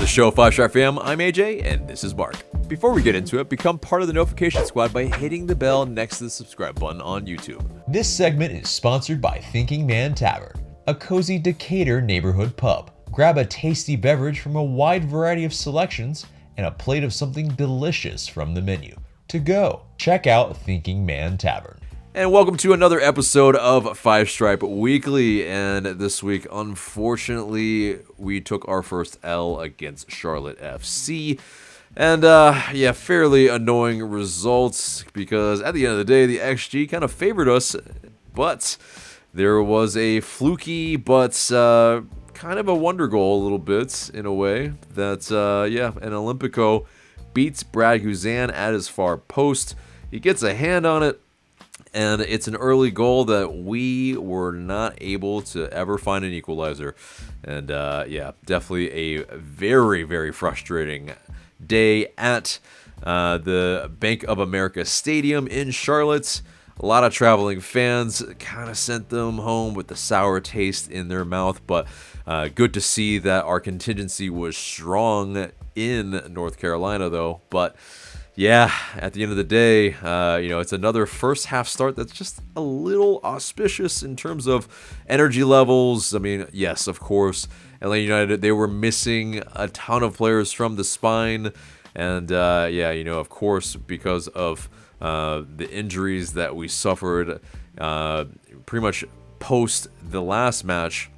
show, 5-Star Fam. I'm AJ, and this is Marc. Before we get into it, become part of the notification squad by hitting the bell next to the subscribe button on YouTube. This segment is sponsored by Thinking Man Tavern, a cozy Decatur neighborhood pub. Grab a tasty beverage from a wide variety of selections and a plate of something delicious from the menu. To go, check out Thinking Man Tavern. And welcome to another episode of Five Stripe Weekly. And this week, unfortunately, we took our first L against Charlotte FC. And fairly annoying results because at the end of the day, the XG kind of favored us. But there was a fluky but kind of a wonder goal a little bit in a way that, an Olimpico beats Brad Guzan at his far post. He gets a hand on it. And it's an early goal that we were not able to ever find an equalizer. And definitely a very, very frustrating day at the Bank of America Stadium in Charlotte. A lot of traveling fans kind of sent them home with the sour taste in their mouth. But good to see that our contingency was strong in North Carolina, though. But yeah, at the end of the day, it's another first half start that's just a little auspicious in terms of energy levels. I mean, yes, of course, Atlanta United, they were missing a ton of players from the spine. And, of course, because of the injuries that we suffered pretty much post the last match.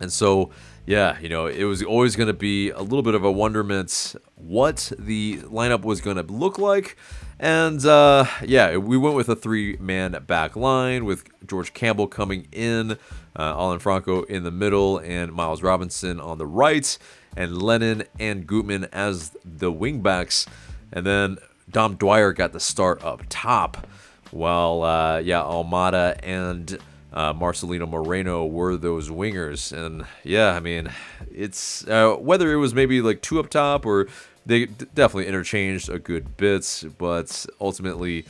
And so, it was always going to be a little bit of a wonderment what the lineup was going to look like. And, we went with a three-man back line with George Campbell coming in, Alan Franco in the middle, and Miles Robinson on the right, and Lennon and Gutman as the wingbacks. And then Dom Dwyer got the start up top, while, Almada and Marcelino Moreno were those wingers. And it's whether it was maybe like two up top or they definitely interchanged a good bit, but ultimately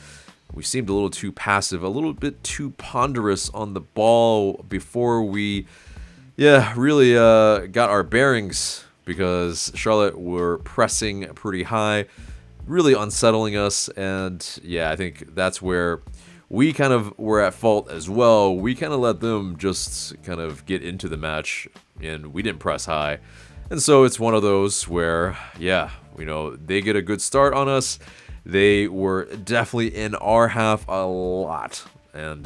we seemed a little too passive, a little bit too ponderous on the ball before we really got our bearings, because Charlotte were pressing pretty high, really unsettling us. And I think that's where we kind of were at fault as well. We kind of let them just kind of get into the match, and we didn't press high. And so it's one of those where, they get a good start on us. They were definitely in our half a lot. And,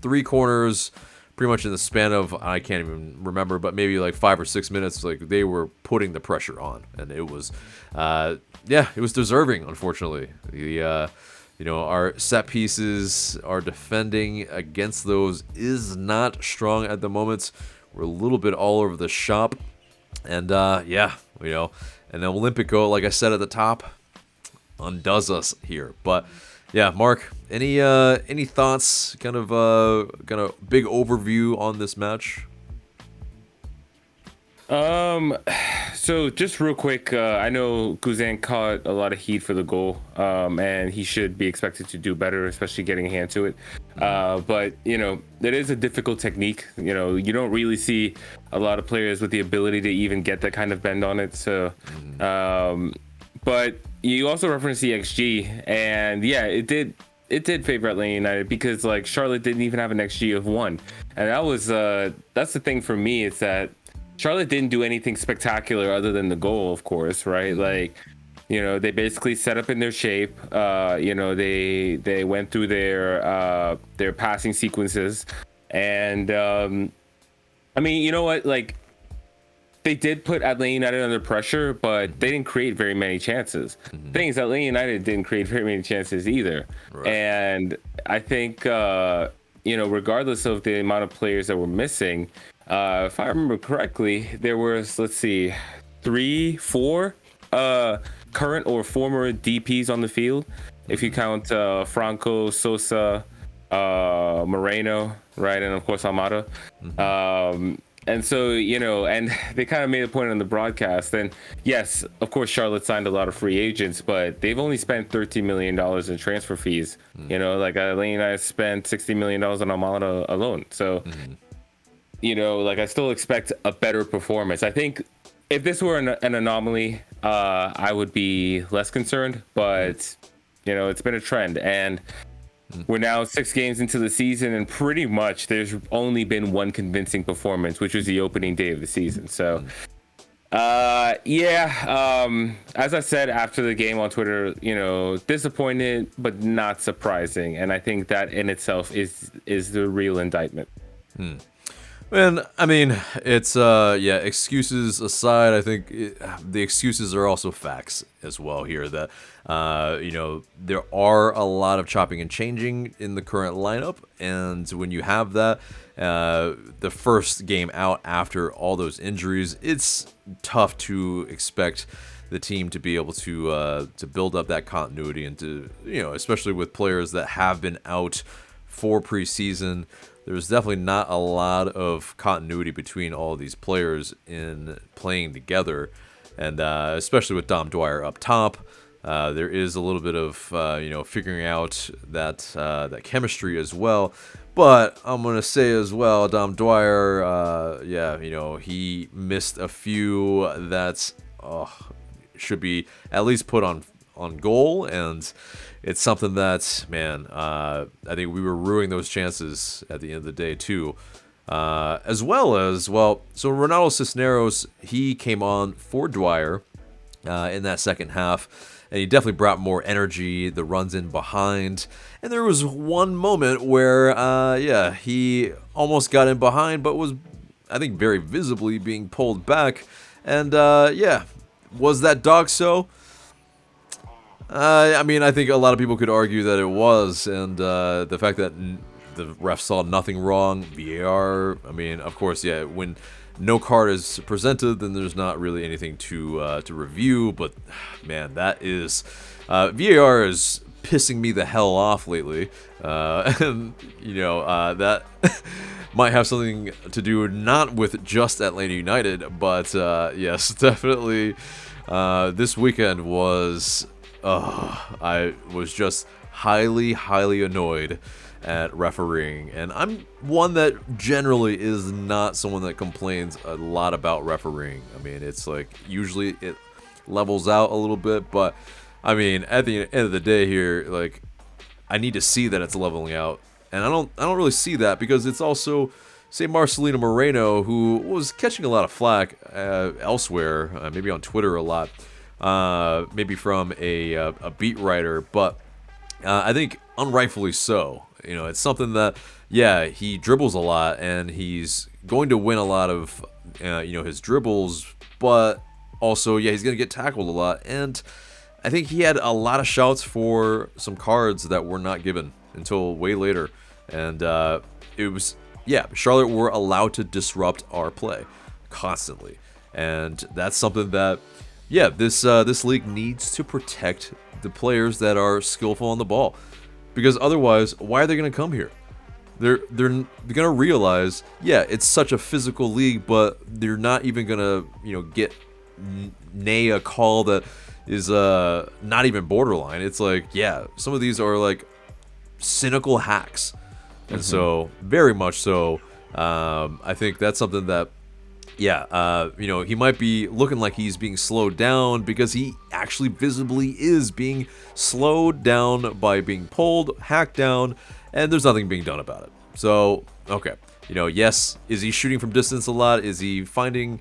three corners pretty much in the span of, I can't even remember, but maybe like 5 or 6 minutes, like they were putting the pressure on. And it was, it was deserving, unfortunately. Our set pieces, our defending against those is not strong at the moment. We're a little bit all over the shop. And, and then Olimpico, like I said at the top, undoes us here. But, Marc, any thoughts, kind of big overview on this match? So just real quick, I know Guzan caught a lot of heat for the goal, and he should be expected to do better, especially getting a hand to it. But it is a difficult technique. You don't really see a lot of players with the ability to even get that kind of bend on it. So, but you also referenced the XG, and it did favor Atlanta United, because like Charlotte didn't even have an XG of 1, and that was that's the thing for me, is that Charlotte didn't do anything spectacular other than the goal, of course, right? Like, they basically set up in their shape. They went through their passing sequences, and you know what? Like, they did put Atlanta United under pressure, but they didn't create very many chances. The thing is, Atlanta United didn't create very many chances either. Right. And I think, regardless of the amount of players that were missing, if I remember correctly, there was, 3-4 current or former DPs on the field. If you count Franco, Sosa, Moreno, right, and of course Almada. And so, and they kind of made a point on the broadcast. And yes, of course, Charlotte signed a lot of free agents, but they've only spent $13 million in transfer fees. Atlanta United spent $60 million on Almada alone. So, I still expect a better performance. I think if this were an anomaly, I would be less concerned. But it's been a trend, and we're now 6 games into the season, and pretty much there's only been one convincing performance, which was the opening day of the season. So, as I said after the game on Twitter, disappointed but not surprising, and I think that in itself is the real indictment. And I mean, it's excuses aside, I think the excuses are also facts as well here. That there are a lot of chopping and changing in the current lineup, and when you have that, the first game out after all those injuries, it's tough to expect the team to be able to build up that continuity, and to especially with players that have been out for preseason. There's definitely not a lot of continuity between all of these players in playing together, and especially with Dom Dwyer up top, there is a little bit of figuring out that chemistry as well. But I'm gonna say as well, Dom Dwyer, he missed a few that should be at least put on goal, and it's something that, man, I think we were ruining those chances at the end of the day too. As well as, so Ronaldo Cisneros, he came on for Dwyer in that second half, and he definitely brought more energy, the runs in behind. And there was one moment where, he almost got in behind, but was, I think, very visibly being pulled back. And, was that dog so? I mean, I think a lot of people could argue that it was, and the fact that the ref saw nothing wrong, VAR, I mean, of course, when no card is presented, then there's not really anything to review, but, man, that is, VAR is pissing me the hell off lately, and, that might have something to do not with just Atlanta United, but, yes, definitely, this weekend was... I was just highly, highly annoyed at refereeing, and I'm one that generally is not someone that complains a lot about refereeing. I mean, it's like usually it levels out a little bit, but I mean, at the end of the day here, like, I need to see that it's leveling out, and I don't really see that, because it's also, say, Marcelino Moreno, who was catching a lot of flack elsewhere, maybe on Twitter a lot. Maybe from a beat writer, but I think unrightfully so. It's something that, he dribbles a lot, and he's going to win a lot of, his dribbles, but also, he's going to get tackled a lot, and I think he had a lot of shouts for some cards that were not given until way later, and it was, Charlotte were allowed to disrupt our play constantly, and that's something that... this league needs to protect the players that are skillful on the ball, because otherwise, why are they going to come here? They're going to realize, it's such a physical league, but they're not even going to get a call that is not even borderline. It's like, some of these are like cynical hacks, and so very much so. I think that's something that. He might be looking like he's being slowed down, because he actually visibly is being slowed down by being pulled, hacked down, and there's nothing being done about it. So, okay. Yes, is he shooting from distance a lot? Is he finding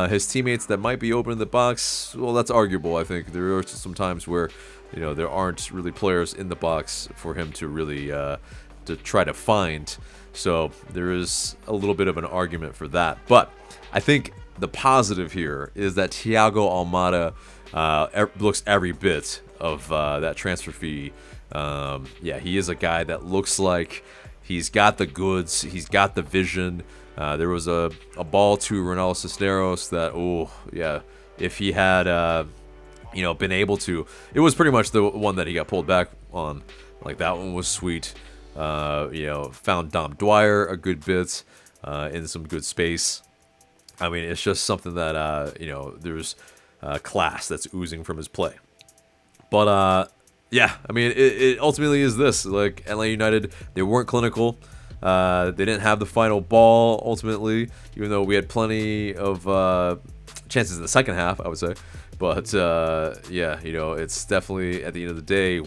his teammates that might be open in the box? Well, that's arguable, I think. There are some times where, there aren't really players in the box for him to really to try to find. So there is a little bit of an argument for that. But I think the positive here is that Thiago Almada looks every bit of that transfer fee. He is a guy that looks like he's got the goods, he's got the vision. There was a ball to Ronaldo Cisneros that, if he had been able to, it was pretty much the one that he got pulled back on. Like, that one was sweet. Found Dom Dwyer a good bit in some good space. I mean, it's just something that, there's class that's oozing from his play. But, I mean, it ultimately is this. Like, Atlanta United, they weren't clinical. They didn't have the final ball, ultimately, even though we had plenty of chances in the second half, I would say. But yeah, it's definitely at the end of the day,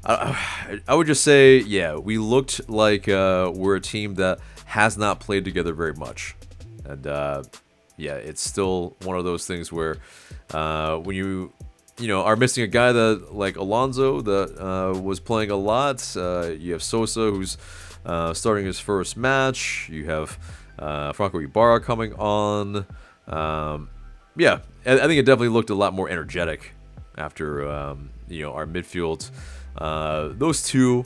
I would just say, yeah, we looked like we're a team that has not played together very much, and yeah, it's still one of those things where when you are missing a guy that like Alonso that was playing a lot. You have Sosa who's starting his first match. You have Franco Ibarra coming on. Yeah, I think it definitely looked a lot more energetic after our midfield. Those two,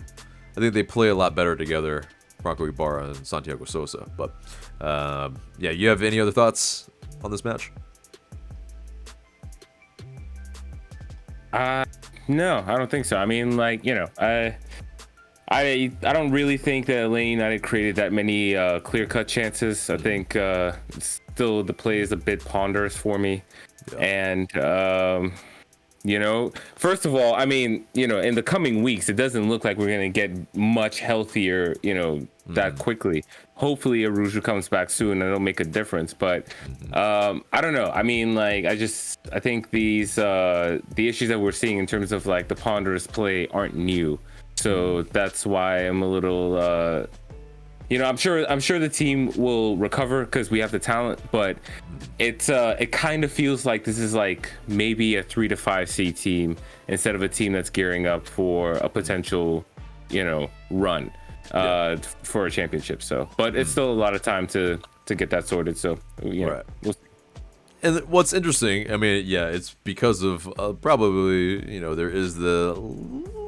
I think they play a lot better together, Franco Ibarra and Santiago Sosa. But yeah, you have any other thoughts on this match? No, I don't think so. I mean, like, I don't really think that Atlanta United created that many clear-cut chances. I think still the play is a bit ponderous for me. Yeah. And first of all, I mean, in the coming weeks, it doesn't look like we're going to get much healthier, that quickly. Hopefully Arujo comes back soon and it'll make a difference. But I don't know. I mean, like, I think these the issues that we're seeing in terms of like the ponderous play aren't new. So that's why I'm a little I'm sure the team will recover because we have the talent, but it kind of feels like this is like maybe a 3 to 5 seed team instead of a team that's gearing up for a potential, run for a championship. So, but it's still a lot of time to get that sorted. So, right. We'll see. And what's interesting, I mean, yeah, it's because of probably, there is the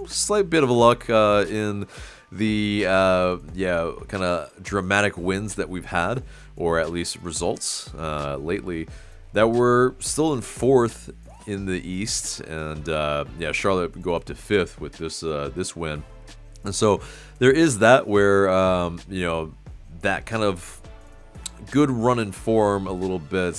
slight bit of luck in the kind of dramatic wins that we've had, or at least results lately, that we're still in 4th in the East, and Charlotte would go up to 5th with this win, and so there is that where that kind of good run in form a little bit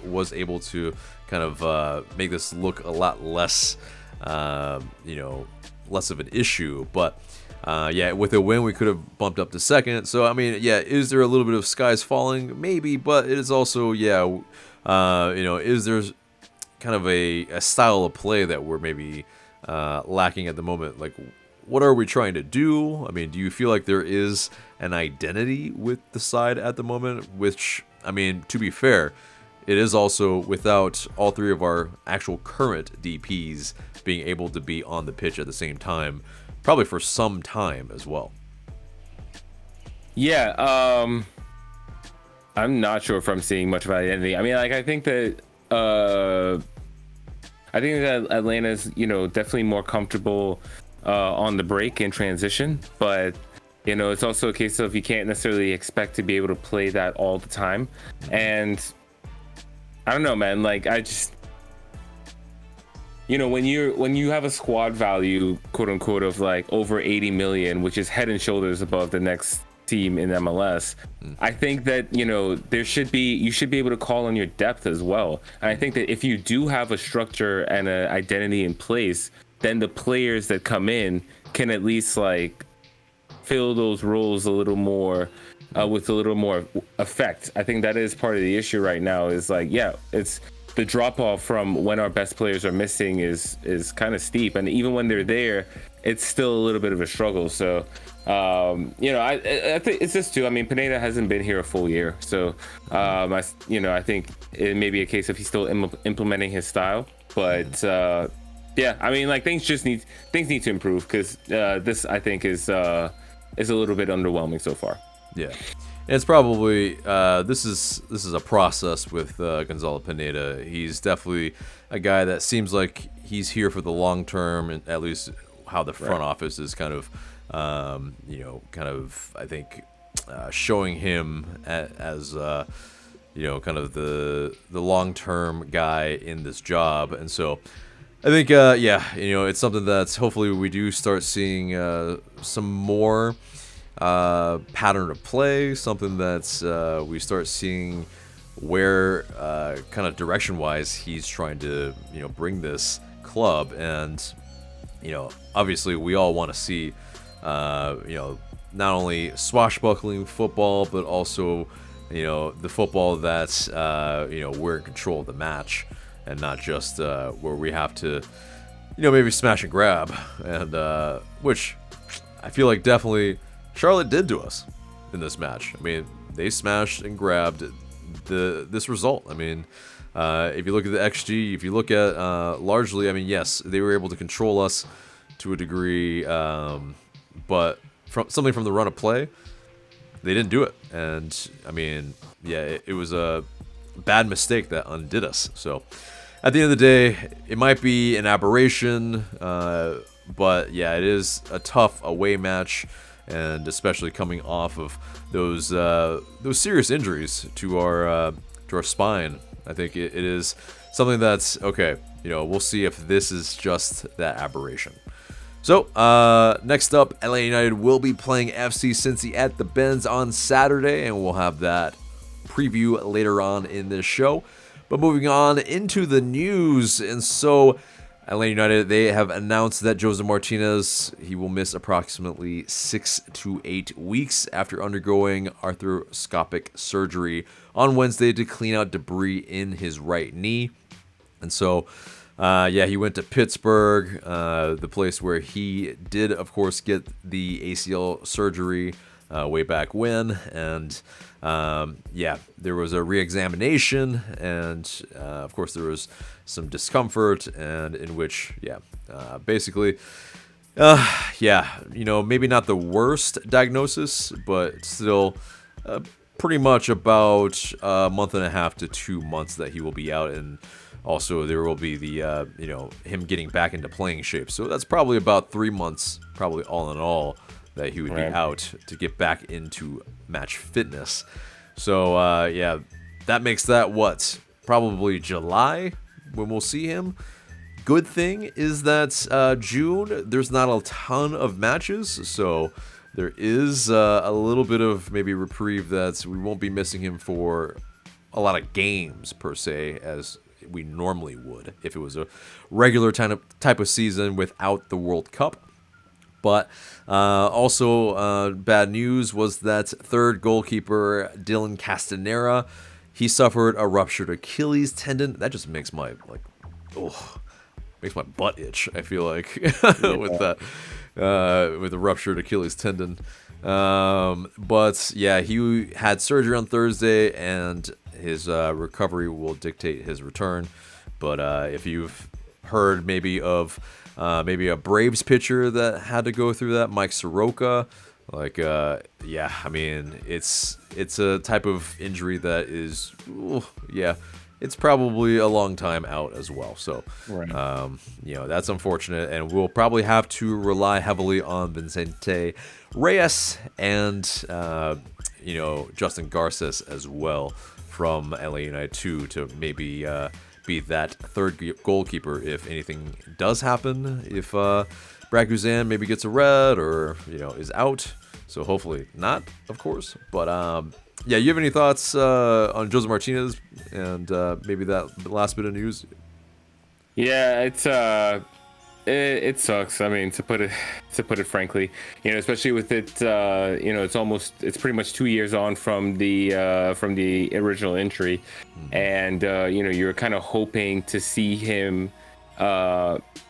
was able to kind of make this look a lot less less of an issue. But with a win we could have bumped up to 2nd. So I mean, yeah, is there a little bit of skies falling? Maybe, but it is also is there kind of a style of play that we're maybe lacking at the moment? Like, what are we trying to do? I mean, do you feel like there is an identity with the side at the moment? Which, I mean, to be fair, it is also without all 3 of our actual current DPs being able to be on the pitch at the same time, probably for some time as well. Yeah, I'm not sure if I'm seeing much of identity. I mean, like, I think that Atlanta's, definitely more comfortable on the break in transition, but it's also a case of you can't necessarily expect to be able to play that all the time. And I don't know, man, like, I just, when you have a squad value, quote unquote, of like over 80 million, which is head and shoulders above the next team in MLS, I think that you should be able to call on your depth as well. And I think that if you do have a structure and an identity in place, then the players that come in can at least like fill those roles a little more with a little more effect. I think that is part of the issue right now, is like, it's the drop off from when our best players are missing is kind of steep, and even when they're there, it's still a little bit of a struggle. So I think it's just too, I mean, Pineda hasn't been here a full year, so I think it may be a case of he's still implementing his style, but I mean, like, things need to improve, because this, I think, is a little bit underwhelming so far. Yeah, and it's probably this is a process with Gonzalo Pineda. He's definitely a guy that seems like he's here for the long term, and at least how the front office is kind of I think showing him as kind of the long term guy in this job. And so I think it's something that's hopefully we do start seeing some more pattern of play, something that's we start seeing where kind of direction wise he's trying to bring this club. And obviously we all want to see not only swashbuckling football, but also the football that's, we're in control of the match and not just where we have to, maybe smash and grab. And which I feel like definitely Charlotte did to us in this match. I mean, they smashed and grabbed this result. I mean, if you look at the XG, if you look at largely, I mean, yes, they were able to control us to a degree, but something from the run of play, they didn't do it. And I mean, yeah, it was a bad mistake that undid us. So at the end of the day, it might be an aberration, but yeah, it is a tough away match, and especially coming off of those serious injuries to our spine. I think it is something that's okay. We'll see if this is just that aberration. So, next up, Atlanta United will be playing FC Cincy at the Benz on Saturday, and we'll have that preview later on in this show. But moving on into the news, and so Atlanta United, they have announced that Joseph Martinez, he will miss approximately 6 to 8 weeks after undergoing arthroscopic surgery on Wednesday to clean out debris in his right knee. And so, he went to Pittsburgh, the place where he did, of course, get the ACL surgery way back when. And there was a re-examination, and of course there was some discomfort, and in which, basically, maybe not the worst diagnosis, but still pretty much about a month and a half to 2 months that he will be out. And also there will be the, him getting back into playing shape. So that's probably about 3 months, probably all in all, that he would be out to get back into match fitness. So, that makes that, probably July when we'll see him. Good thing is that June, there's not a ton of matches, so there is a little bit of maybe reprieve that we won't be missing him for a lot of games, per se, as we normally would if it was a regular type of season without the World Cup. But also bad news was that third goalkeeper Dylan Castanera, he suffered a ruptured Achilles tendon. That just makes my makes my butt itch, I feel like, with that with a ruptured Achilles tendon. But yeah, he had surgery on Thursday, and his recovery will dictate his return. But if you've heard maybe of maybe a Braves pitcher that had to go through that, Mike Soroka, I mean, it's a type of injury that is, it's probably a long time out as well. So, that's unfortunate, and we'll probably have to rely heavily on Vicente Reyes and, Justin Garces as well from LA United 2 to maybe be that third goalkeeper if anything does happen, if Brad Guzan maybe gets a red or, is out. So hopefully not, of course. But, you have any thoughts on Joseph Martinez and maybe that last bit of news? Yeah, it sucks. I mean, to put it frankly, especially with it, it's pretty much 2 years on from the original injury, and you're kind of hoping to see him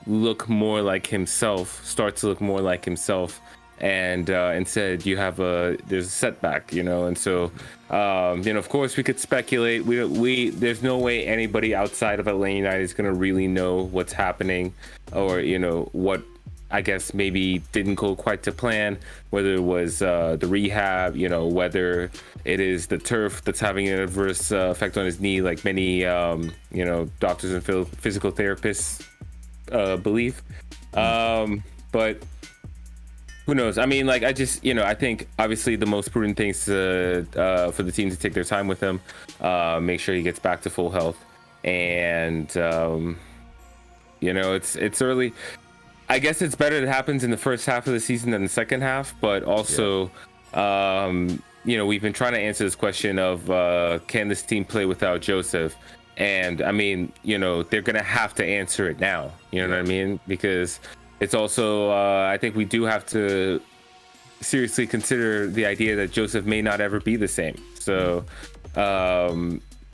look more like himself, start to look more like himself. And instead there's a setback, and so of course we could speculate. There's no way anybody outside of Atlanta United is going to really know what's happening, or what I guess maybe didn't go quite to plan, whether it was the rehab, whether it is the turf that's having an adverse effect on his knee, like many doctors and physical therapists believe, but who knows? I mean, I think obviously the most prudent thing is for the team to take their time with him, make sure he gets back to full health, and it's early. I guess it's better it happens in the first half of the season than the second half, but also, we've been trying to answer this question of can this team play without Joseph? And I mean, they're gonna have to answer it now. You know what I mean? Because it's also, I think we do have to seriously consider the idea that Joseph may not ever be the same. So,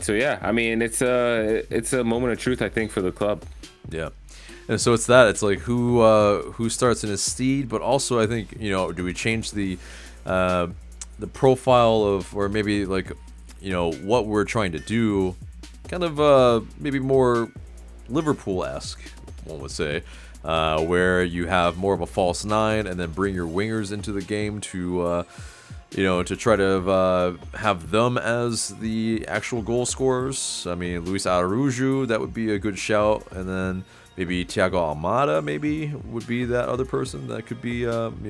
So yeah, I mean, it's a moment of truth, I think, for the club. Yeah. And so it's that. It's like who starts in his steed, but also I think, do we change the profile of, or maybe like, what we're trying to do, kind of maybe more Liverpool-esque, one would say, where you have more of a false nine and then bring your wingers into the game to to try to have them as the actual goal scorers. I mean, Luis Araújo, that would be a good shout, and then maybe Thiago Almada maybe would be that other person that could be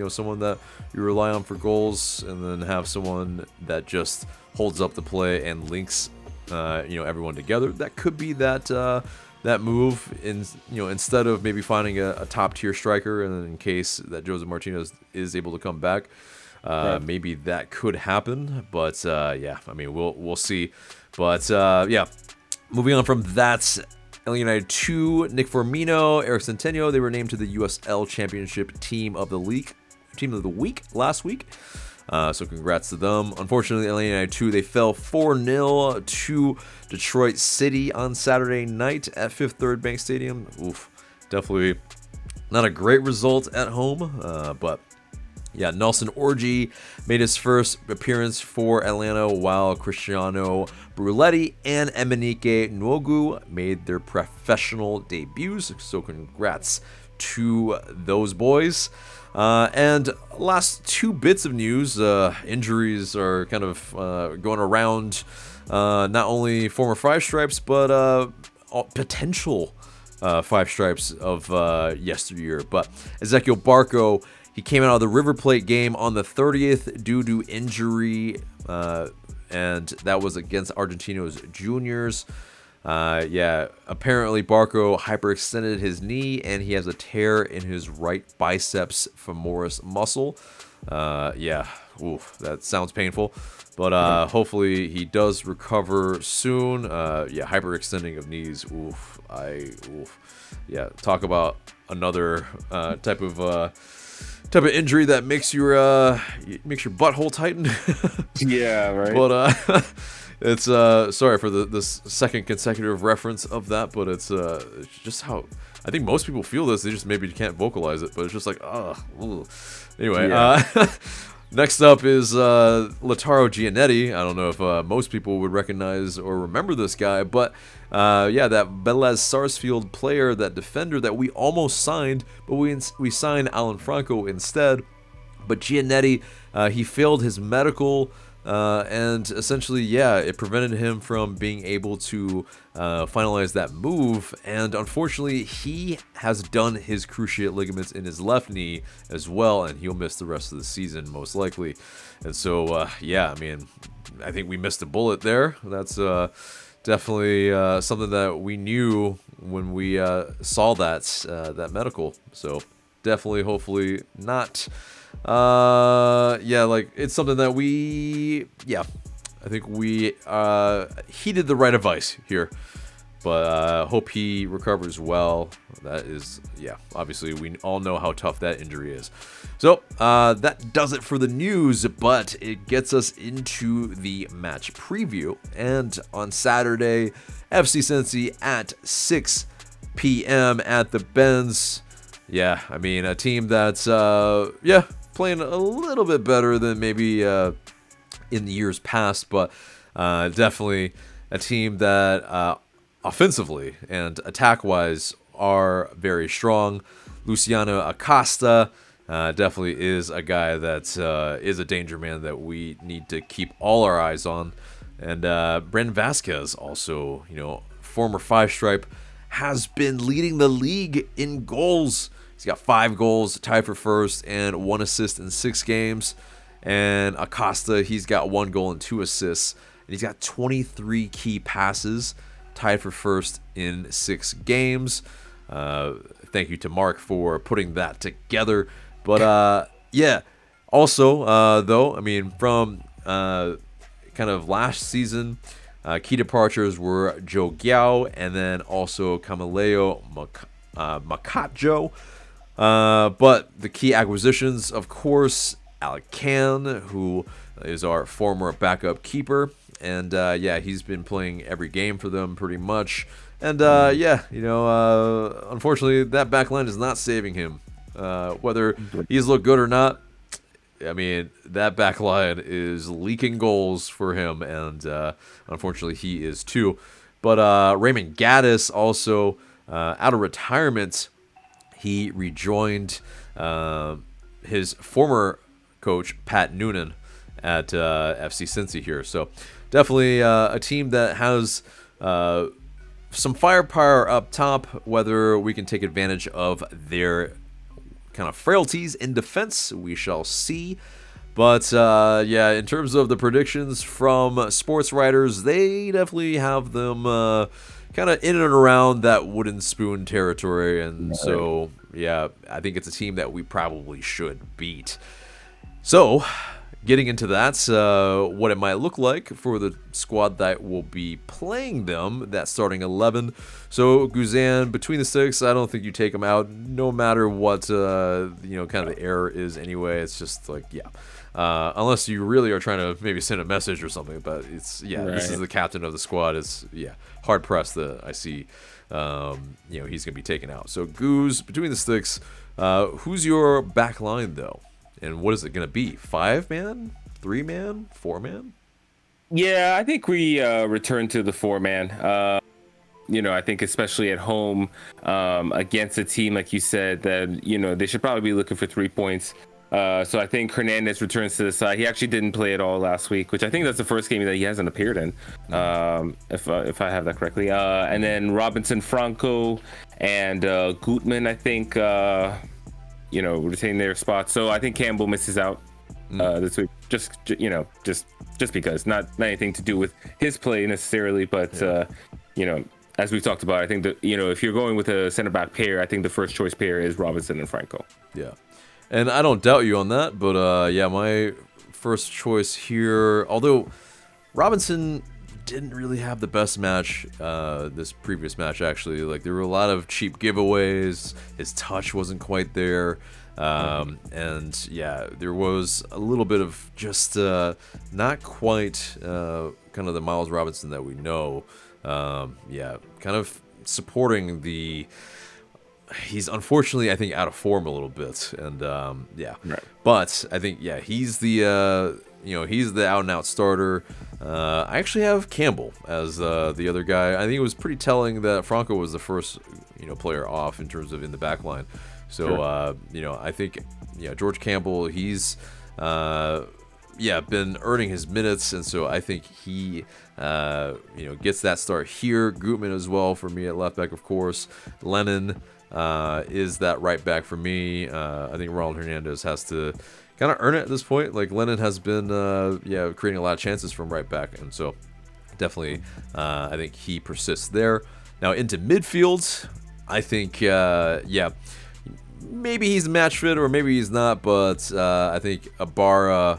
someone that you rely on for goals, and then have someone that just holds up the play and links everyone together. That could be that move instead of maybe finding a top tier striker, and then in case that Jose Martinez is able to come back, Right. maybe that could happen. But I mean, we'll see. But moving on from that, Atlanta United 2, Nick Firmino, Eric Centeno, they were named to the USL Championship Team of the Week last week. So congrats to them. Unfortunately, Atlanta United 2, they fell 4-0 to Detroit City on Saturday night at Fifth Third Bank Stadium. Oof, definitely not a great result at home, but yeah, Nelson Orji made his first appearance for Atlanta, while Cristiano Bruletti and Emenike Nwogu made their professional debuts. So congrats to those boys. And last two bits of news, injuries are kind of going around, not only former Five Stripes, but potential Five Stripes of yesteryear. But Ezequiel Barco, he came out of the River Plate game on the 30th due to injury, and that was against Argentinos Juniors. Apparently Barco hyperextended his knee, and he has a tear in his right biceps femoris muscle. That sounds painful, but hopefully he does recover soon. Hyperextending of knees. Talk about another type of injury that makes your butthole tighten. Yeah, right. But it's sorry for this second consecutive reference of that, but it's just how I think most people feel this. They just maybe can't vocalize it, but it's just like, anyway. Yeah. Next up is Lautaro Giannetti. I don't know if most people would recognize or remember this guy, but that Velez Sarsfield player, that defender that we almost signed, but we signed Alan Franco instead. But Giannetti, he failed his medical, and essentially, it prevented him from being able to finalize that move. And unfortunately, he has done his cruciate ligaments in his left knee as well, and he'll miss the rest of the season most likely. And so, I mean, I think we missed a bullet there. That's definitely something that we knew when we saw that medical. So definitely, hopefully not. It's something that I think he did the right advice here, but hope he recovers well. That is, obviously we all know how tough that injury is. So that does it for the news, but it gets us into the match preview. And on Saturday, FC Cincy at 6 p.m. at the Benz. Yeah, I mean, a team that's playing a little bit better than maybe in the years past, but definitely a team that offensively and attack-wise are very strong. Luciano Acosta definitely is a guy that is a danger man that we need to keep all our eyes on. And Brendan Vasquez, also, former Five Stripe, has been leading the league in goals. He's got 5 goals, tied for first, and 1 assist in 6 games. And Acosta, he's got 1 goal and 2 assists. And he's got 23 key passes, tied for first in 6 games. Thank you to Marc for putting that together. But, also, though, I mean, from kind of last season, key departures were Joe Giao and then also Camileo Macajo. But the key acquisitions, of course, Alec Can, who is our former backup keeper, and yeah, he's been playing every game for them pretty much. And yeah, unfortunately, that back line is not saving him. Whether he's looked good or not, I mean, that back line is leaking goals for him, and unfortunately, he is too. But Raymond Gaddis also out of retirement. He rejoined his former coach, Pat Noonan, at FC Cincy here. So definitely a team that has some firepower up top. Whether we can take advantage of their kind of frailties in defense, we shall see. But yeah, in terms of the predictions from sports writers, they definitely have them kind of in and around that wooden spoon territory. And so, yeah, I think it's a team that we probably should beat. So, getting into that, what it might look like for the squad that will be playing them, that starting 11. So, Guzan, between the sticks, I don't think you take them out, no matter what, kind of the error is anyway. It's just like, yeah. Unless you really are trying to maybe send a message or something, but it's, yeah, right. This is the captain of the squad. Is, yeah, hard pressed that I see, he's going to be taken out. So, Goose, between the sticks, who's your back line, though? And what is it going to be? 5-man? 3-man? 4-man? Yeah, I think we return to the 4-man. I think especially at home against a team, like you said, that, they should probably be looking for 3 points. So I think Hernandez returns to the side. He actually didn't play at all last week, which I think that's the first game that he hasn't appeared in, if I have that correctly. And then Robinson, Franco, and Gutman, I think, retain their spots. So I think Campbell misses out this week, just because, not anything to do with his play necessarily, but as we've talked about, I think that if you're going with a center back pair, I think the first choice pair is Robinson and Franco. Yeah. And I don't doubt you on that, but yeah, my first choice here, although Robinson didn't really have the best match this previous match, actually. Like, there were a lot of cheap giveaways, his touch wasn't quite there, and yeah, there was a little bit of just not quite kind of the Miles Robinson that we know. Yeah, kind of supporting the... He's unfortunately, I think, out of form a little bit, and yeah. Right. But I think, yeah, he's the he's the out and out starter. I actually have Campbell as the other guy. I think it was pretty telling that Franco was the first player off in terms of in the back line. So sure. I think George Campbell, he's been earning his minutes, and so I think he gets that start here. Gutman as well for me at left back, of course. Lennon is that right back for me. I think Ronald Hernandez has to kind of earn it at this point. Like, Lennon has been creating a lot of chances from right back, and so definitely I think he persists there. Now into midfield, I think maybe he's match fit or maybe he's not, but I think Ibarra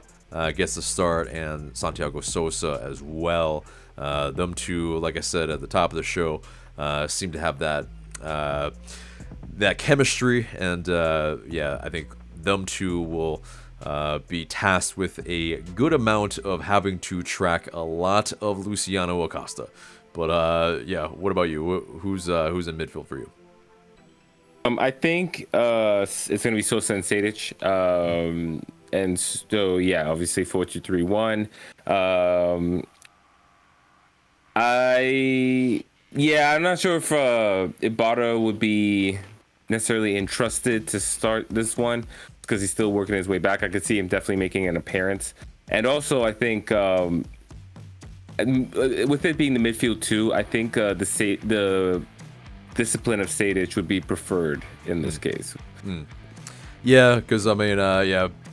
gets the start, and Santiago Sosa as well. Them two, like I said at the top of the show, seem to have that chemistry, and I think them two will be tasked with a good amount of having to track a lot of Luciano Acosta. But what about you? Who's in midfield for you? I think it's going to be Sosa and Sejdic. And so, obviously 4-2-3-1. I'm not sure if Ibarra would be necessarily entrusted to start this one because he's still working his way back. I could see him definitely making an appearance. And also, I think with it being the midfield too, I think the discipline of Sejdic would be preferred in this case. Yeah, because I mean,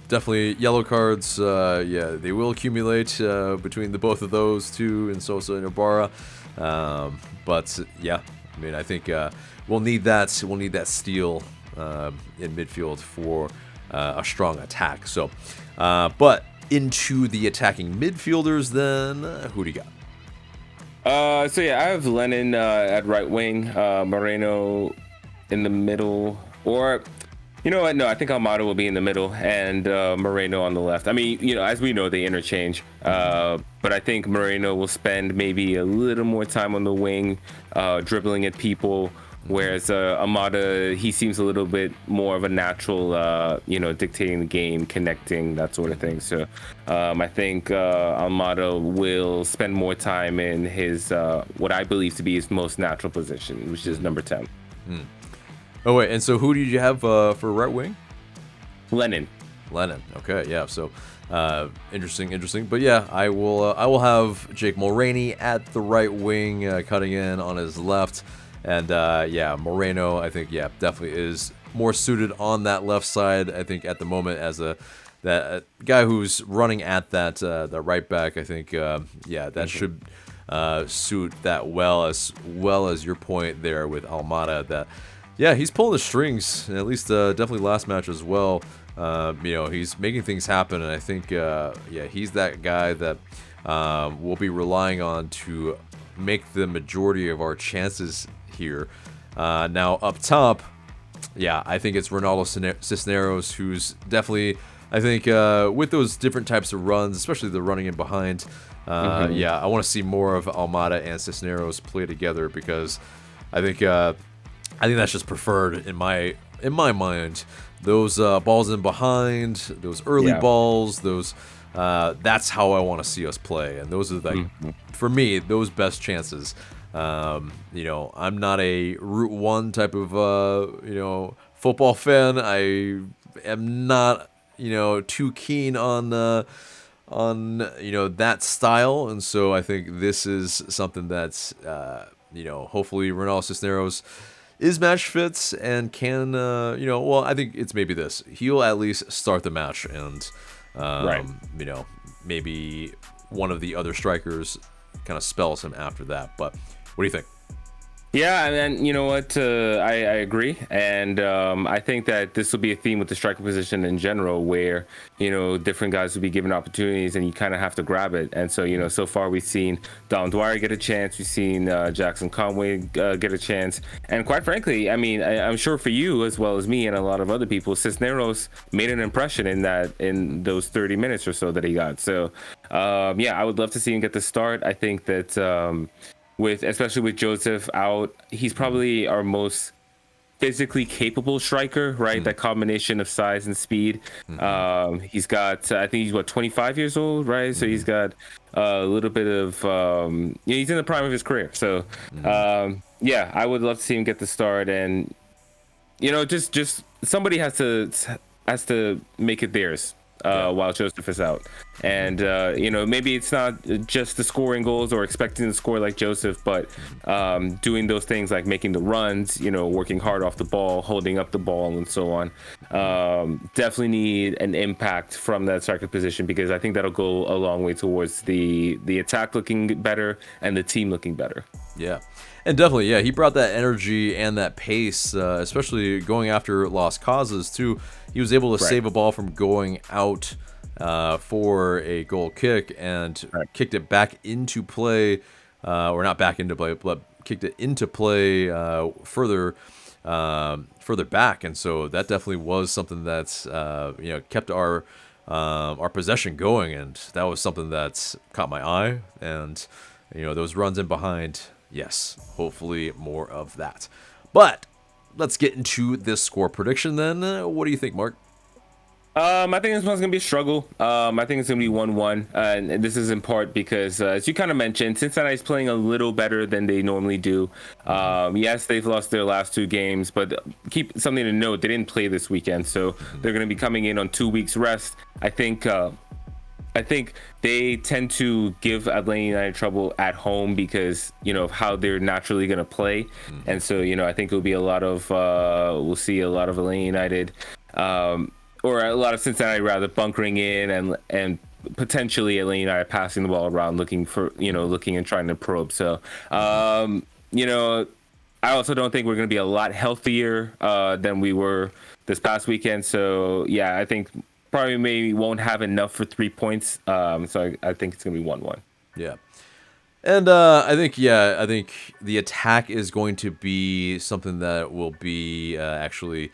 definitely yellow cards. They will accumulate between the both of those two in Sosa and Ibarra. But yeah, I mean, I think we'll need that. We'll need that steal in midfield for a strong attack. So, but into the attacking midfielders, then who do you got? I have Lennon at right wing, Moreno in the middle, or You know what? No, I think Almada will be in the middle and Moreno on the left. I mean, as we know, they interchange. But I think Moreno will spend maybe a little more time on the wing, dribbling at people. Whereas Almada, he seems a little bit more of a natural, dictating the game, connecting, that sort of thing. So I think Almada will spend more time in his, what I believe to be his most natural position, which is number 10. Oh wait, and so who did you have for right wing? Lennon. Okay, yeah. So interesting. But yeah, I will have Jake Mulroney at the right wing, cutting in on his left, and yeah, Moreno, I think, yeah, definitely is more suited on that left side. I think at the moment as that guy who's running at that the right back. I think yeah, that should suit that well as your point there with Almada that. Yeah, he's pulling the strings, at least definitely last match as well. He's making things happen, and I think, yeah, he's that guy that we'll be relying on to make the majority of our chances here. Now, up top, yeah, I think it's Ronaldo Cisneros, who's definitely, I think, with those different types of runs, especially the running in behind, yeah, I want to see more of Almada and Cisneros play together because I think that's just preferred in my mind. Those balls in behind, those early balls, those that's how I want to see us play, and those are like for me those best chances. I'm not a Route One type of football fan. I am not too keen on that style, and so I think this is something that's hopefully Ronaldo Cisneros is match fits and can, well, I think it's maybe this. He'll at least start the match and, maybe one of the other strikers kind of spells him after that. But what do you think? Yeah, and you know what? I agree, and I think that this will be a theme with the striker position in general, where different guys will be given opportunities, and you kind of have to grab it. And so so far we've seen Don Dwyer get a chance, we've seen Jackson Conway get a chance, and quite frankly, I mean, I'm sure for you as well as me and a lot of other people, Cisneros made an impression in those 30 minutes or so that he got. So yeah, I would love to see him get the start. I think that. Especially with Joseph out, he's probably our most physically capable striker, right? That combination of size and speed. He's got, I think he's 25 years old, right? So he's got a little bit of, he's in the prime of his career. So yeah, I would love to see him get the start, and just somebody has to make it theirs. While Joseph is out, and maybe it's not just the scoring goals or expecting to score like Joseph, but doing those things like making the runs, working hard off the ball, holding up the ball, and so on. Definitely need an impact from that striker position, because I think that'll go a long way towards the attack looking better and the team looking better. Yeah. And definitely, yeah, he brought that energy and that pace, especially going after lost causes, too. He was able to save a ball from going out for a goal kick and kicked it back into play, or not back into play, but kicked it into play further back. And so that definitely was something that's, kept our possession going. And that was something that's caught my eye. And, those runs in behind, yes, hopefully more of that. But let's get into this score prediction then. What do you think, Mark? I think this one's going to be a struggle. I think it's going to be 1-1. And this is in part because, as you kind of mentioned, Cincinnati's playing a little better than they normally do. Yes, they've lost their last 2 games, but keep something to note, they didn't play this weekend. So they're going to be coming in on 2 weeks rest. I think they tend to give Atlanta United trouble at home because, of how they're naturally going to play. And so, I think it'll be a lot of, we'll see a lot of Atlanta United, or a lot of Cincinnati rather, bunkering in and potentially Atlanta United passing the ball around, looking and trying to probe. So, I also don't think we're going to be a lot healthier than we were this past weekend. So, yeah, I think probably maybe won't have enough for 3 points. So I think it's going to be 1-1. Yeah. And I think the attack is going to be something that will be actually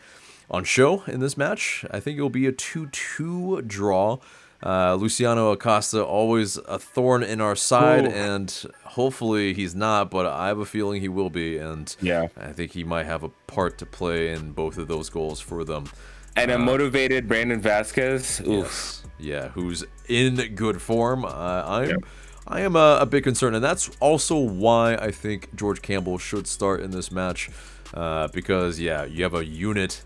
on show in this match. I think it will be a 2-2 draw. Luciano Acosta, always a thorn in our side, and hopefully he's not, but I have a feeling he will be, and I think he might have a part to play in both of those goals for them. And a motivated Brandon Vasquez, yes. Yeah, who's in good form. I am a bit concerned, and that's also why I think George Campbell should start in this match, because you have a unit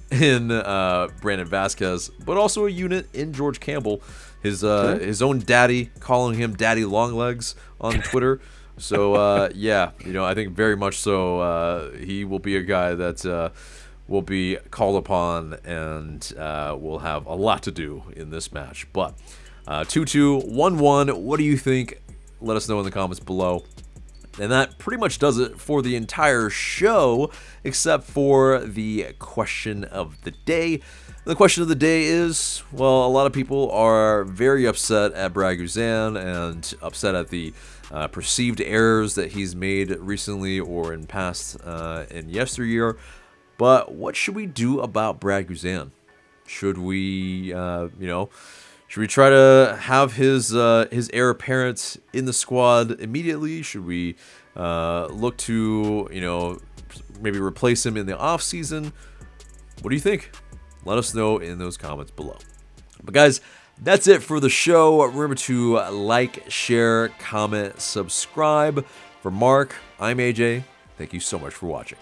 in Brandon Vasquez, but also a unit in George Campbell, his own daddy, calling him Daddy Longlegs on Twitter. So I think very much so he will be a guy that will be called upon and will have a lot to do in this match. But 2-2, 1-1, what do you think? Let us know in the comments below. And that pretty much does it for the entire show, except for the question of the day. The question of the day is, well, a lot of people are very upset at Brad Guzan and upset at the perceived errors that he's made recently or in past in yesteryear. But what should we do about Brad Guzan? Should we, should we try to have his heir apparent in the squad immediately? Should we look to, maybe replace him in the offseason? What do you think? Let us know in those comments below. But guys, that's it for the show. Remember to like, share, comment, subscribe. For Mark, I'm AJ. Thank you so much for watching.